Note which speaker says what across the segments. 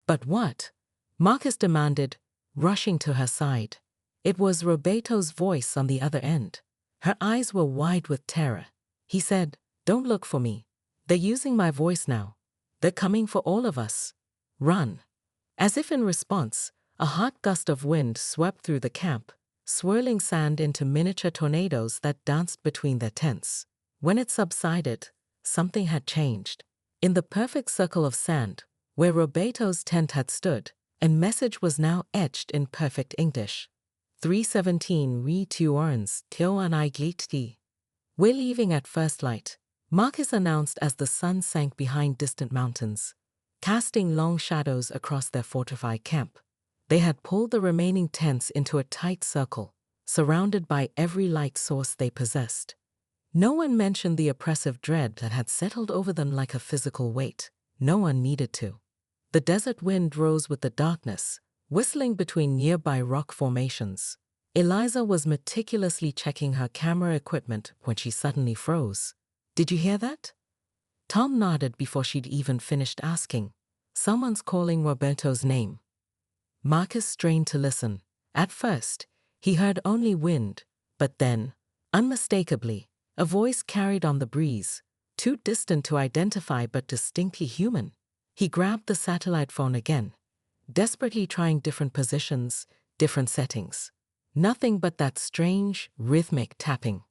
Speaker 1: But what? Marcus demanded, rushing to her side. It was Roberto's voice on the other end. Her eyes were wide with terror. He said, "Don't look for me. They're using my voice now. They're coming for all of us. Run." As if in response, a hot gust of wind swept through the camp, swirling sand into miniature tornadoes that danced between their tents. When it subsided, something had changed. In the perfect circle of sand, where Roberto's tent had stood, a message was now etched in perfect English. 317 Re Tuorns Teo Anai Gliti. "We're leaving at first light," Marcus announced as the sun sank behind distant mountains, casting long shadows across their fortified camp. They had pulled the remaining tents into a tight circle, surrounded by every light source they possessed. No one mentioned the oppressive dread that had settled over them like a physical weight. No one needed to. The desert wind rose with the darkness, whistling between nearby rock formations. Eliza was meticulously checking her camera equipment when she suddenly froze. "Did you hear that?" Tom nodded before she'd even finished asking. "Someone's calling Roberto's name." Marcus strained to listen. At first, he heard only wind, but then, unmistakably, a voice carried on the breeze, too distant to identify but distinctly human. He grabbed the satellite phone again, desperately trying different positions, different settings. Nothing but that strange, rhythmic tapping.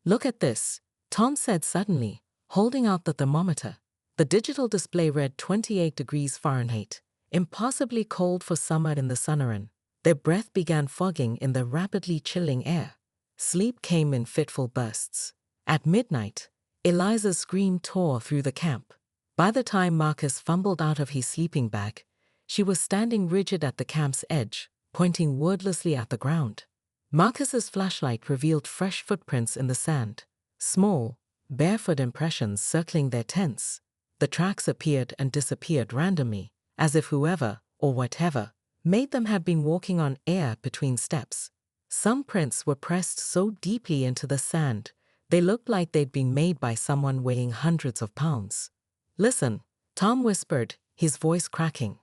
Speaker 1: "Look at this," Tom said suddenly, holding out the thermometer. The digital display read 28 degrees Fahrenheit, impossibly cold for summer in the Sonoran. Their breath began fogging in the rapidly chilling air. Sleep came in fitful bursts. At midnight, Eliza's scream tore through the camp. By the time Marcus fumbled out of his sleeping bag, she was standing rigid at the camp's edge, pointing wordlessly at the ground. Marcus's flashlight revealed fresh footprints in the sand, small, barefoot impressions circling their tents. The tracks appeared and disappeared randomly, as if whoever, or whatever, made them had been walking on air between steps. Some prints were pressed so deeply into the sand, they looked like they'd been made by someone weighing hundreds of pounds. "Listen," Tom whispered, his voice cracking.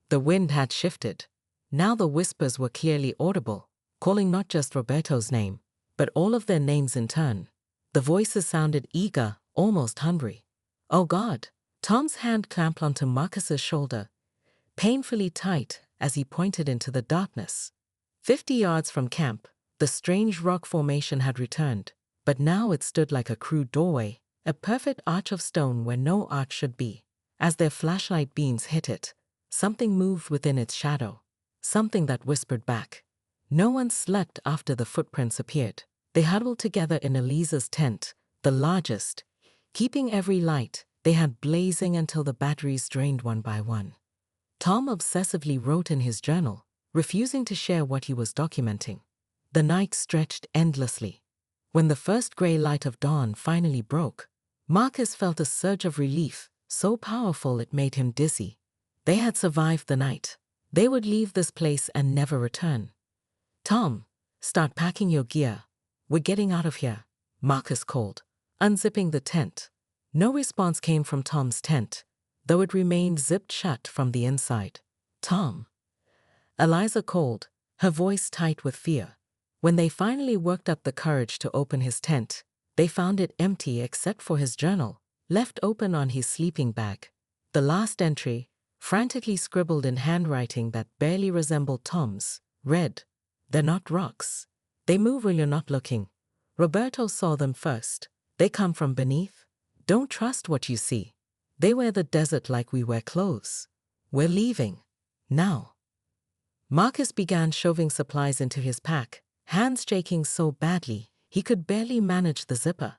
Speaker 1: The wind had shifted. Now the whispers were clearly audible, calling not just Roberto's name, but all of their names in turn. The voices sounded eager, almost hungry. "Oh God!" Tom's hand clamped onto Marcus's shoulder, painfully tight as he pointed into the darkness. 50 yards from camp, the strange rock formation had returned, but now it stood like a crude doorway, a perfect arch of stone where no arch should be. As their flashlight beams hit it, something moved within its shadow, something that whispered back. No one slept after the footprints appeared. They huddled together in Eliza's tent, the largest, keeping every light they had blazing until the batteries drained one by one. Tom obsessively wrote in his journal, refusing to share what he was documenting. The night stretched endlessly. When the first gray light of dawn finally broke, Marcus felt a surge of relief, so powerful it made him dizzy. They had survived the night. They would leave this place and never return. "Tom, start packing your gear. We're getting out of here," Marcus called, unzipping the tent. No response came from Tom's tent, though it remained zipped shut from the inside. "Tom," Eliza called, her voice tight with fear. When they finally worked up the courage to open his tent, they found it empty except for his journal, left open on his sleeping bag. The last entry, frantically scribbled in handwriting that barely resembled Tom's, read, "They're not rocks. They move when you're not looking. Roberto saw them first. They come from beneath. Don't trust what you see. They wear the desert like we wear clothes. We're leaving. Now." Marcus began shoving supplies into his pack, hands shaking so badly he could barely manage the zipper.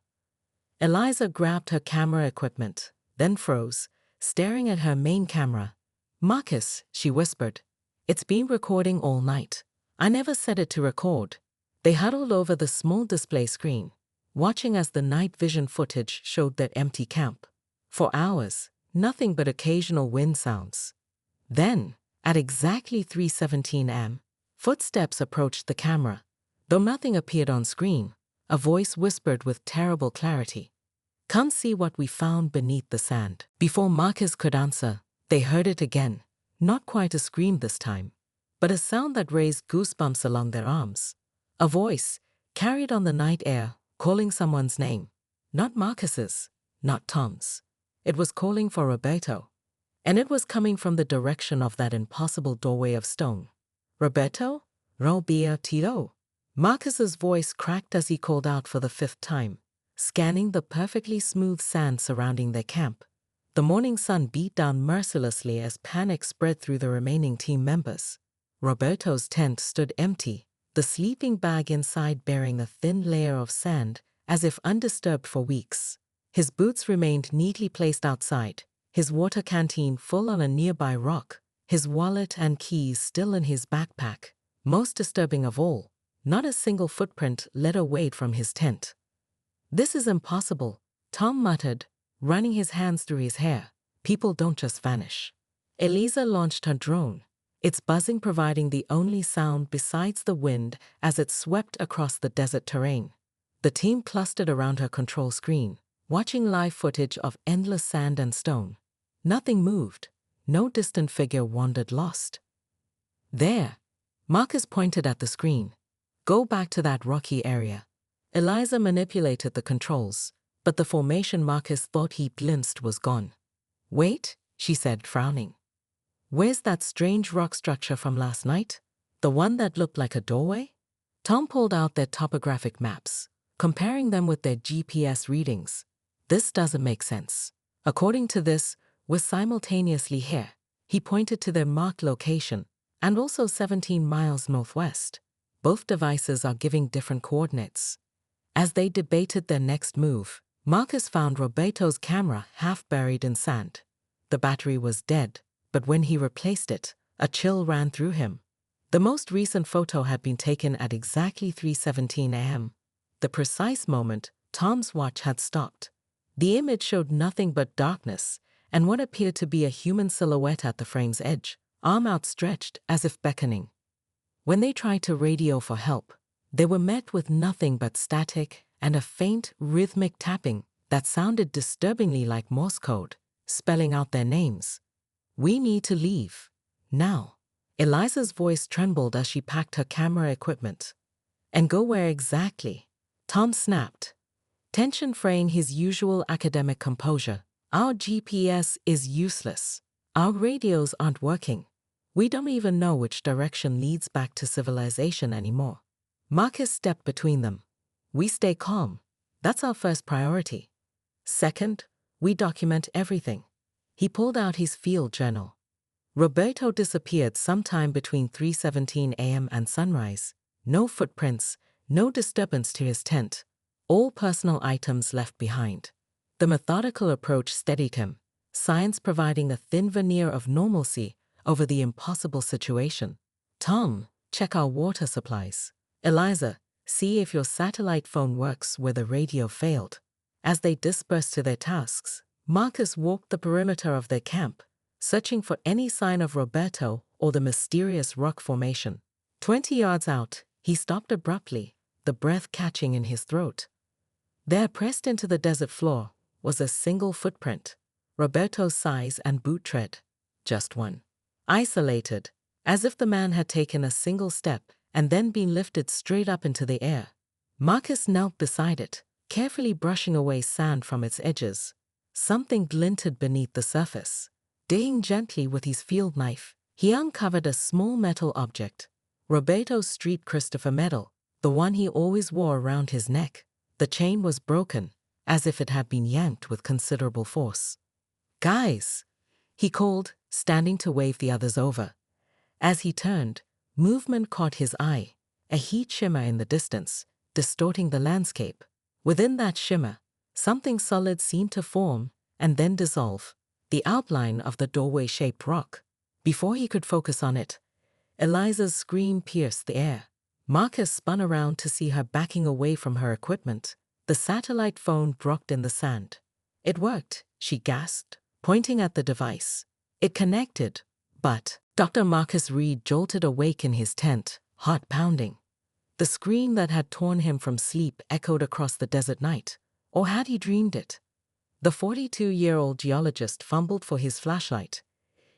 Speaker 1: Eliza grabbed her camera equipment, then froze, staring at her main camera. "Marcus," she whispered, "it's been recording all night. I never set it to record." They huddled over the small display screen, watching as the night vision footage showed their empty camp. For hours, nothing but occasional wind sounds. Then, at exactly 3:17 am, footsteps approached the camera. Though nothing appeared on screen, a voice whispered with terrible clarity, "Come see what we found beneath the sand." Before Marcus could answer, they heard it again, Not quite a scream this time, but a sound that raised goosebumps along their arms. A voice, carried on the night air, calling someone's name. Not Marcus's, not Tom's. It was calling for Roberto. And it was coming from the direction of that impossible doorway of stone. Roberto? Roberto. Marcus's voice cracked as he called out for the 5th time, scanning the perfectly smooth sand surrounding their camp. The morning sun beat down mercilessly as panic spread through the remaining team members. Roberto's tent stood empty, the sleeping bag inside bearing a thin layer of sand, as if undisturbed for weeks. His boots remained neatly placed outside, his water canteen full on a nearby rock, his wallet and keys still in his backpack. Most disturbing of all, not a single footprint led away from his tent. "This is impossible," Tom muttered, running his hands through his hair. "People don't just vanish." Eliza launched her drone, its buzzing providing the only sound besides the wind as it swept across the desert terrain. The team clustered around her control screen, watching live footage of endless sand and stone. Nothing moved. No distant figure wandered lost. "There," Marcus pointed at the screen. "Go back to that rocky area." Eliza manipulated the controls, but the formation Marcus thought he glimpsed was gone. "Wait," she said, frowning. "Where's that strange rock structure from last night? The one that looked like a doorway?" Tom pulled out their topographic maps, comparing them with their GPS readings. "This doesn't make sense. According to this, we're simultaneously here." He pointed to their marked location, and also 17 miles northwest. Both devices are giving different coordinates. As they debated their next move, Marcus found Roberto's camera half buried in sand. The battery was dead, but when he replaced it, a chill ran through him. The most recent photo had been taken at exactly 3:17 a.m., the precise moment Tom's watch had stopped. The image showed nothing but darkness and what appeared to be a human silhouette at the frame's edge, arm outstretched as if beckoning. When they tried to radio for help, they were met with nothing but static and a faint, rhythmic tapping that sounded disturbingly like Morse code, spelling out their names. "We need to leave. Now." Eliza's voice trembled as she packed her camera equipment. "And go where exactly?" Tom snapped, tension fraying his usual academic composure. "Our GPS is useless. Our radios aren't working. We don't even know which direction leads back to civilization anymore." Marcus stepped between them. "We stay calm. That's our first priority. Second, we document everything." He pulled out his field journal. Roberto disappeared sometime between 3:17 a.m. and sunrise. No footprints, no disturbance to his tent. All personal items left behind. The methodical approach steadied him, science providing a thin veneer of normalcy over the impossible situation. "Tom, check our water supplies. Eliza, see if your satellite phone works where the radio failed." As they dispersed to their tasks, Marcus walked the perimeter of their camp, searching for any sign of Roberto or the mysterious rock formation. 20 yards out, he stopped abruptly, the breath catching in his throat. There, pressed into the desert floor, was a single footprint, Roberto's size and boot tread. Just one. Isolated, as if the man had taken a single step and then been lifted straight up into the air. Marcus knelt beside it, carefully brushing away sand from its edges. Something glinted beneath the surface. Digging gently with his field knife, he uncovered a small metal object. Roberto's Street Christopher medal, the one he always wore around his neck. The chain was broken, as if it had been yanked with considerable force. "Guys," he called, standing to wave the others over. As he turned, movement caught his eye, a heat shimmer in the distance, distorting the landscape. Within that shimmer, something solid seemed to form and then dissolve, the outline of the doorway-shaped rock. Before he could focus on it, Eliza's scream pierced the air. Marcus spun around to see her backing away from her equipment. The satellite phone dropped in the sand. "It worked," she gasped, pointing at the device. "It connected, but..." Dr. Marcus Reed jolted awake in his tent, heart pounding. The scream that had torn him from sleep echoed across the desert night. Or had he dreamed it? The 42-year-old geologist fumbled for his flashlight.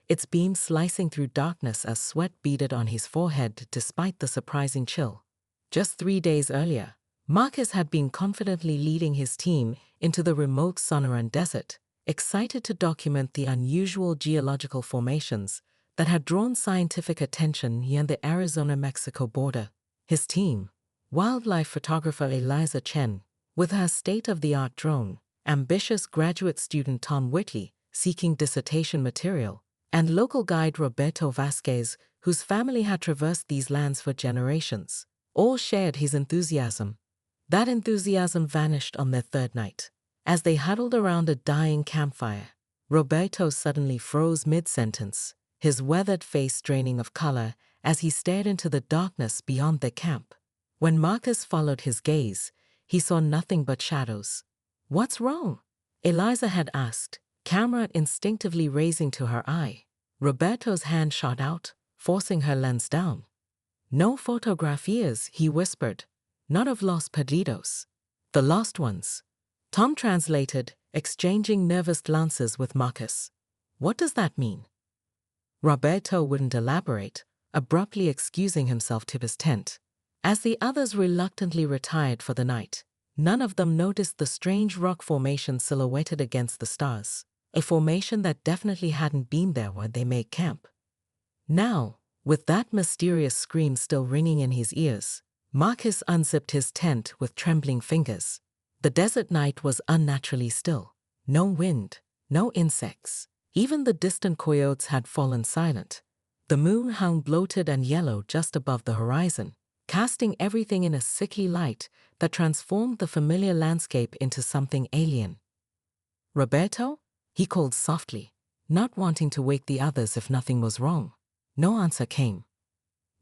Speaker 1: its beam slicing through darkness as sweat beaded on his forehead despite the surprising chill. Just 3 days earlier, Marcus had been confidently leading his team into the remote Sonoran Desert, excited to document the unusual geological formations that had drawn scientific attention near the Arizona-Mexico border. His team, wildlife photographer Eliza Chen, with her state-of-the-art drone, ambitious graduate student Tom Whitley, seeking dissertation material, and local guide Roberto Vasquez, whose family had traversed these lands for generations, all shared his enthusiasm. That enthusiasm vanished on their third night. As they huddled around a dying campfire, Roberto suddenly froze mid-sentence, his weathered face draining of color as he stared into the darkness beyond their camp. When Marcus followed his gaze, he saw nothing but shadows. "What's wrong?" Eliza had asked, camera instinctively raising to her eye. Roberto's hand shot out, forcing her lens down. "No photografias," he whispered. "Not of Los Perdidos. The lost ones." Tom translated, exchanging nervous glances with Marcus. "What does that mean?" Roberto wouldn't elaborate, abruptly excusing himself to his tent. As the others reluctantly retired for the night, none of them noticed the strange rock formation silhouetted against the stars, a formation that definitely hadn't been there when they made camp. Now, with that mysterious scream still ringing in his ears, Marcus unzipped his tent with trembling fingers. The desert night was unnaturally still. No wind, no insects. Even the distant coyotes had fallen silent. The moon hung bloated and yellow just above the horizon, casting everything in a sickly light that transformed the familiar landscape into something alien. "Roberto?" he called softly, not wanting to wake the others if nothing was wrong. No answer came.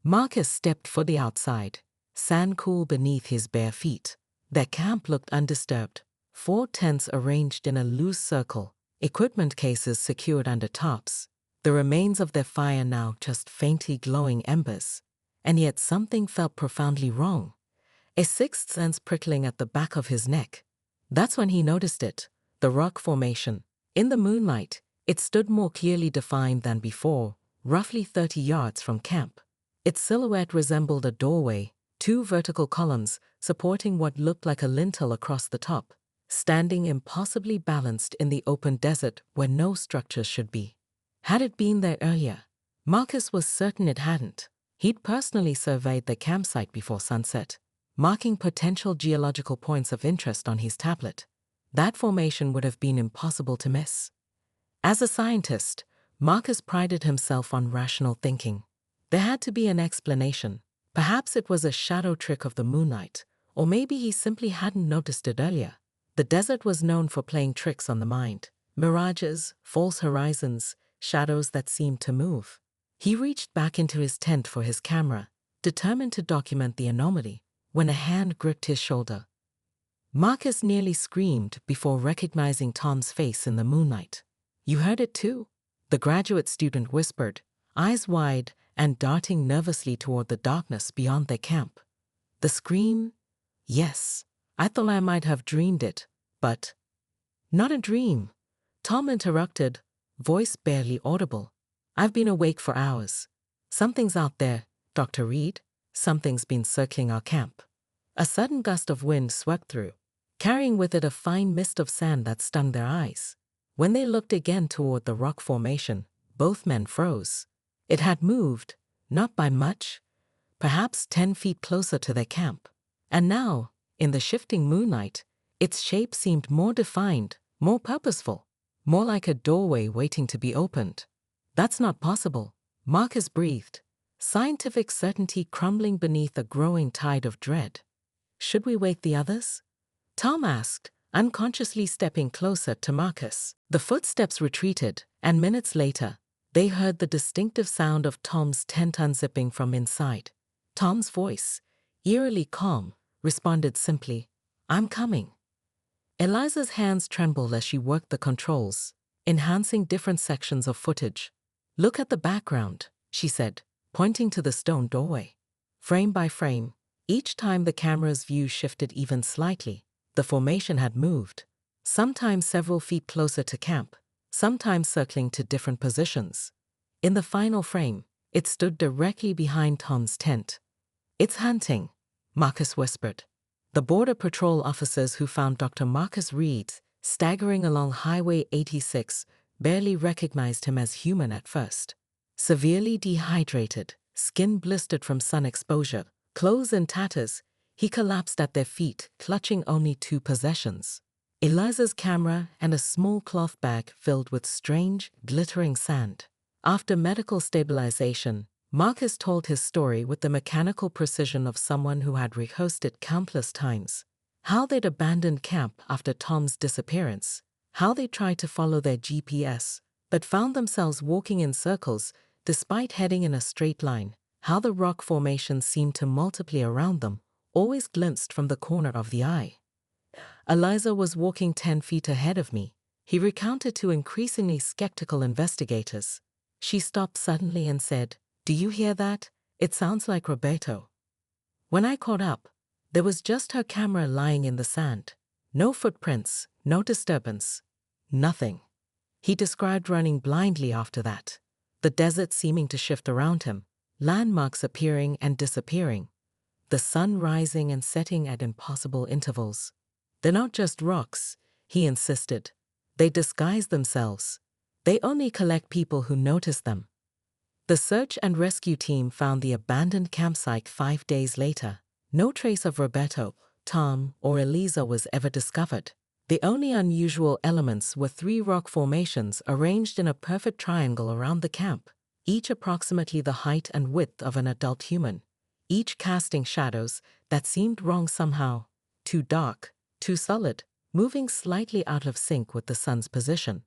Speaker 1: Marcus stepped for the outside, sand cool beneath his bare feet. Their camp looked undisturbed, 4 tents arranged in a loose circle, equipment cases secured under tops, the remains of their fire now just faintly glowing embers. And yet something felt profoundly wrong, a sixth sense prickling at the back of his neck. That's when he noticed it, the rock formation. In the moonlight, it stood more clearly defined than before, roughly 30 yards from camp. Its silhouette resembled a doorway, 2 vertical columns supporting what looked like a lintel across the top, standing impossibly balanced in the open desert where no structures should be. Had it been there earlier? Marcus was certain it hadn't. He'd personally surveyed the campsite before sunset, marking potential geological points of interest on his tablet. That formation would have been impossible to miss. As a scientist, Marcus prided himself on rational thinking. There had to be an explanation. Perhaps it was a shadow trick of the moonlight, or maybe he simply hadn't noticed it earlier. The desert was known for playing tricks on the mind. Mirages, false horizons, shadows that seemed to move. He reached back into his tent for his camera, determined to document the anomaly, when a hand gripped his shoulder. Marcus nearly screamed before recognizing Tom's face in the moonlight. "You heard it too?" the graduate student whispered, eyes wide and darting nervously toward the darkness beyond their camp. "The scream? Yes. I thought I might have dreamed it, but—" "Not a dream," Tom interrupted, voice barely audible. "I've been awake for hours. Something's out there, Dr. Reed. Something's been circling our camp." A sudden gust of wind swept through, carrying with it a fine mist of sand that stung their eyes. When they looked again toward the rock formation, both men froze. It had moved, not by much, perhaps 10 feet closer to their camp. And now, in the shifting moonlight, its shape seemed more defined, more purposeful, more like a doorway waiting to be opened. "That's not possible," Marcus breathed, scientific certainty crumbling beneath a growing tide of dread. "Should we wake the others?" Tom asked, unconsciously stepping closer to Marcus. The footsteps retreated, and minutes later, they heard the distinctive sound of Tom's tent unzipping from inside. Tom's voice, eerily calm, responded simply, "I'm coming." Eliza's hands trembled as she worked the controls, enhancing different sections of footage. "Look at the background," she said, pointing to the stone doorway. Frame by frame, each time the camera's view shifted even slightly, the formation had moved, sometimes several feet closer to camp, sometimes circling to different positions. In the final frame, it stood directly behind Tom's tent. "It's hunting," Marcus whispered. The Border Patrol officers who found Dr. Marcus Reed staggering along Highway 86 barely recognized him as human at first. Severely dehydrated, skin blistered from sun exposure, clothes in tatters, he collapsed at their feet, clutching only two possessions: Eliza's camera and a small cloth bag filled with strange, glittering sand. After medical stabilization, Marcus told his story with the mechanical precision of someone who had rehearsed it countless times. How they'd abandoned camp after Tom's disappearance, how they tried to follow their GPS, but found themselves walking in circles despite heading in a straight line, how the rock formations seemed to multiply around them, always glimpsed from the corner of the eye. "Eliza was walking 10 feet ahead of me," he recounted to increasingly skeptical investigators. "She stopped suddenly and said, 'Do you hear that? It sounds like Roberto.' When I caught up, there was just her camera lying in the sand. No footprints, no disturbance, nothing." He described running blindly after that, the desert seeming to shift around him, landmarks appearing and disappearing, the sun rising and setting at impossible intervals. "They're not just rocks," he insisted. "They disguise themselves. They only collect people who notice them." The search and rescue team found the abandoned campsite 5 days later. No trace of Roberto, Tom, or Eliza was ever discovered. The only unusual elements were 3 rock formations arranged in a perfect triangle around the camp, each approximately the height and width of an adult human, each casting shadows that seemed wrong somehow, too dark, too solid, moving slightly out of sync with the sun's position.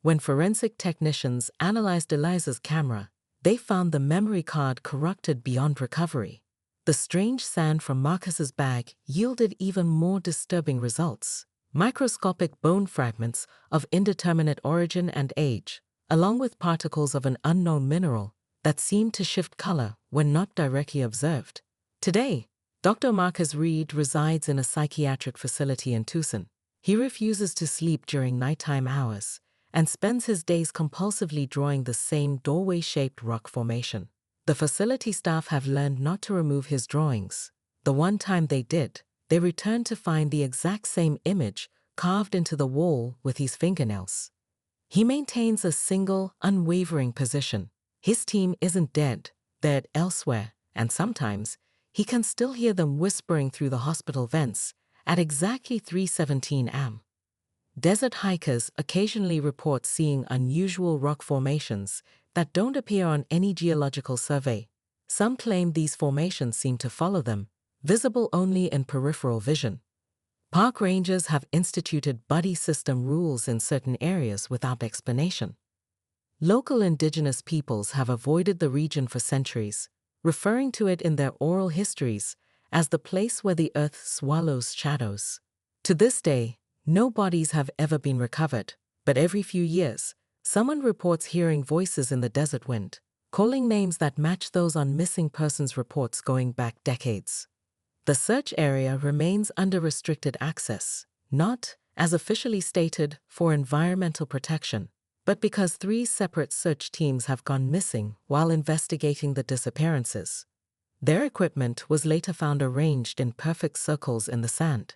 Speaker 1: When forensic technicians analyzed Eliza's camera, they found the memory card corrupted beyond recovery. The strange sand from Marcus's bag yielded even more disturbing results: microscopic bone fragments of indeterminate origin and age, along with particles of an unknown mineral that seemed to shift color when not directly observed. Today, Dr. Marcus Reed resides in a psychiatric facility in Tucson. He refuses to sleep during nighttime hours and spends his days compulsively drawing the same doorway-shaped rock formation. The facility staff have learned not to remove his drawings. The one time they did, they returned to find the exact same image carved into the wall with his fingernails. He maintains a single, unwavering position. His team isn't dead, they're elsewhere, and sometimes he can still hear them whispering through the hospital vents at exactly 3:17 am. Desert hikers occasionally report seeing unusual rock formations that don't appear on any geological survey. Some claim these formations seem to follow them, visible only in peripheral vision. Park rangers have instituted buddy system rules in certain areas without explanation. Local indigenous peoples have avoided the region for centuries, referring to it in their oral histories as the place where the earth swallows shadows. To this day, no bodies have ever been recovered, but every few years, someone reports hearing voices in the desert wind, calling names that match those on missing persons reports going back decades. The search area remains under restricted access, not, as officially stated, for environmental protection, but because 3 separate search teams have gone missing while investigating the disappearances. Their equipment was later found arranged in perfect circles in the sand.